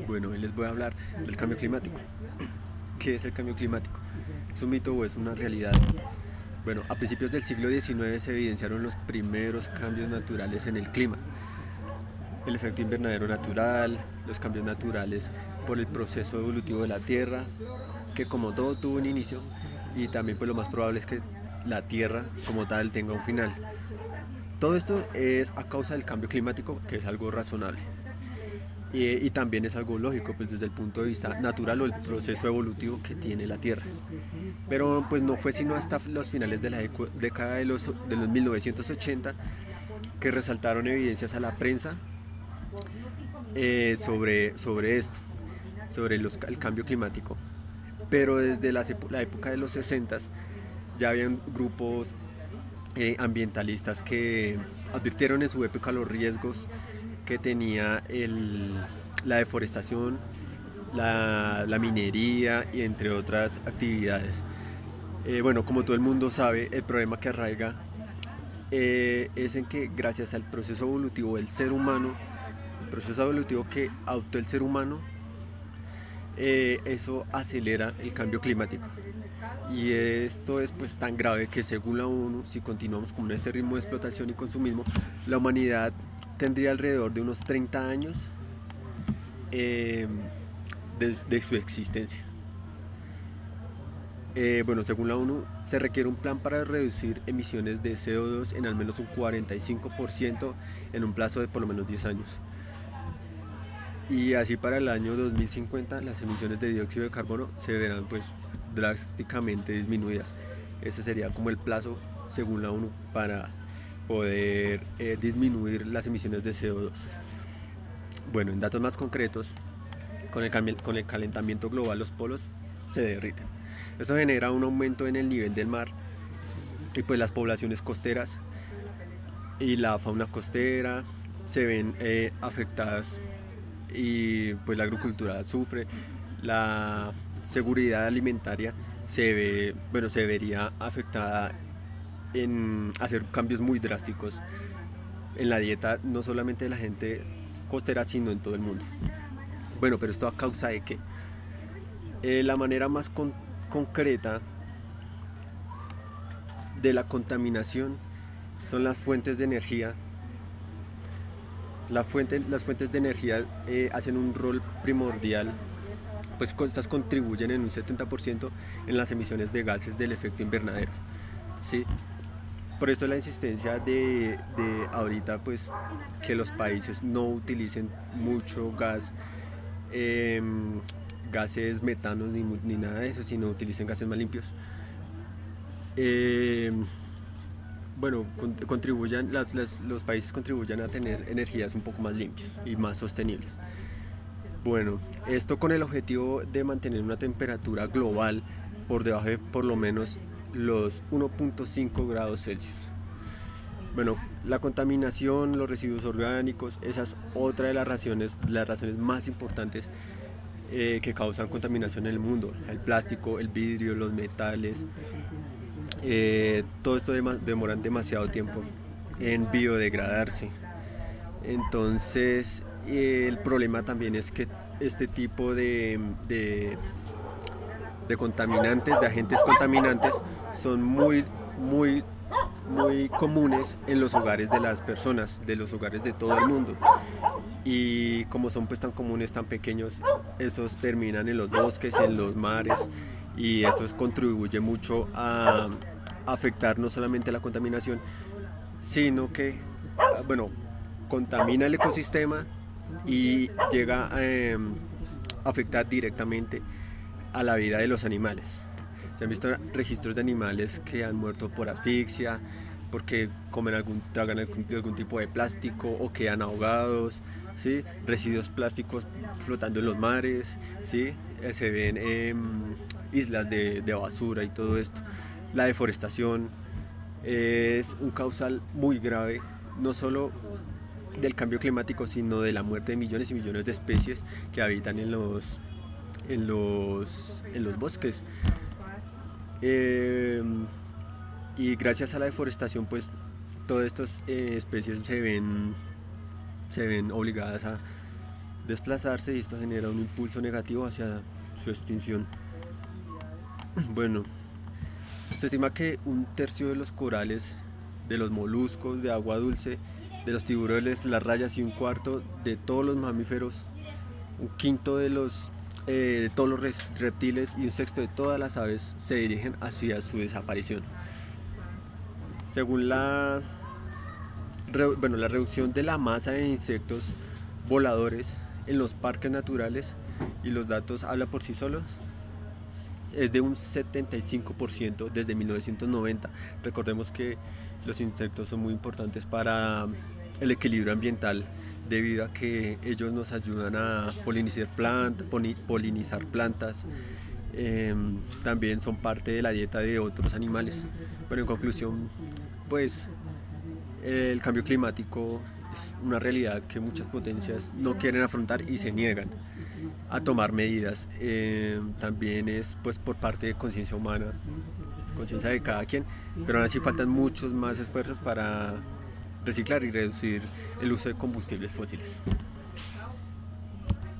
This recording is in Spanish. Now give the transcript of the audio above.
Bueno, hoy les voy a hablar del cambio climático. ¿Qué es el cambio climático? ¿Es un mito o es una realidad? Bueno, a principios del siglo XIX se evidenciaron los primeros cambios naturales en el clima. El efecto invernadero natural, los cambios naturales por el proceso evolutivo de la Tierra, que como todo tuvo un inicio, y también pues lo más probable es que la Tierra como tal tenga un final. Todo esto es a causa del cambio climático, que es algo razonable. Y también es algo lógico pues desde el punto de vista natural o el proceso evolutivo que tiene la Tierra. Pero pues no fue sino hasta los finales de la década de los 1980 que resaltaron evidencias a la prensa sobre esto, sobre el cambio climático. Pero desde la época de los 60 ya habían grupos ambientalistas que advirtieron en su época los riesgos que tenía la deforestación, la minería y entre otras actividades. Bueno, como todo el mundo sabe, el problema que arraiga es en que gracias al proceso evolutivo del ser humano, el proceso evolutivo que adoptó el ser humano, eso acelera el cambio climático. Y esto es pues tan grave que según la ONU, si continuamos con este ritmo de explotación y consumismo, la humanidad tendría alrededor de unos 30 años eh, de su existencia. Bueno, según la ONU, se requiere un plan para reducir emisiones de CO2 en al menos un 45% en un plazo de por lo menos 10 años. Y así para el año 2050 las emisiones de dióxido de carbono se verán pues drásticamente disminuidas. Ese sería como el plazo según la ONU para poder disminuir las emisiones de CO2. Bueno, en datos más concretos, con el calentamiento global los polos se derriten. Esto genera un aumento en el nivel del mar y pues las poblaciones costeras y la fauna costera se ven afectadas y pues la agricultura sufre, la seguridad alimentaria se vería afectada en hacer cambios muy drásticos en la dieta no solamente de la gente costera sino en todo el mundo. Bueno, pero esto a causa de que la manera más concreta de la contaminación son las fuentes de energía. Las fuentes de energía hacen un rol primordial, pues estas contribuyen en un 70% en las emisiones de gases del efecto invernadero. ¿Sí? Por eso la insistencia de ahorita pues que los países no utilicen mucho gas, eh, gases metanos ni nada de eso, sino utilicen gases más limpios. Eh, bueno, los países contribuyan a tener energías un poco más limpias y más sostenibles. Bueno, esto con el objetivo de mantener una temperatura global por debajo de por lo menos los 1.5 grados Celsius. Bueno, la contaminación, los residuos orgánicos, esa es otra de las razones más importantes que causan contaminación en el mundo. El plástico, el vidrio, los metales, todo esto demoran demasiado tiempo en biodegradarse. Entonces, el problema también es que este tipo de contaminantes, de agentes contaminantes, son muy comunes en los hogares de las personas, de los hogares de todo el mundo. Y como son pues tan comunes, tan pequeños, esos terminan en los bosques, en los mares, y esto contribuye mucho a afectar no solamente la contaminación, sino que, bueno, contamina el ecosistema y llega a afectar directamente a la vida de los animales. Se han visto registros de animales que han muerto por asfixia, porque tragan algún tipo de plástico o quedan ahogados, ¿sí? Residuos plásticos flotando en los mares, ¿sí? Se ven islas de basura y todo esto. La deforestación es un causal muy grave, no solo del cambio climático, sino de la muerte de millones y millones de especies que habitan en los bosques. Eh, y gracias a la deforestación, pues todas estas especies se ven obligadas desplazarse y esto genera un impulso negativo hacia su extinción. Bueno, se estima que un tercio de los corales, de los moluscos de agua dulce, de los tiburones, las rayas y un cuarto de todos los mamíferos, un quinto de todos los reptiles y un sexto de todas las aves se dirigen hacia su desaparición. Según la reducción de la masa de insectos voladores en los parques naturales, y los datos hablan por sí solos, es de un 75% desde 1990. Recordemos que los insectos son muy importantes para el equilibrio ambiental debido a que ellos nos ayudan a polinizar plantas, también son parte de la dieta de otros animales. Bueno, en conclusión, pues el cambio climático es una realidad que muchas potencias no quieren afrontar y se niegan a tomar medidas. También es pues por parte de conciencia humana, conciencia de cada quien, pero aún así faltan muchos más esfuerzos para reciclar y reducir el uso de combustibles fósiles.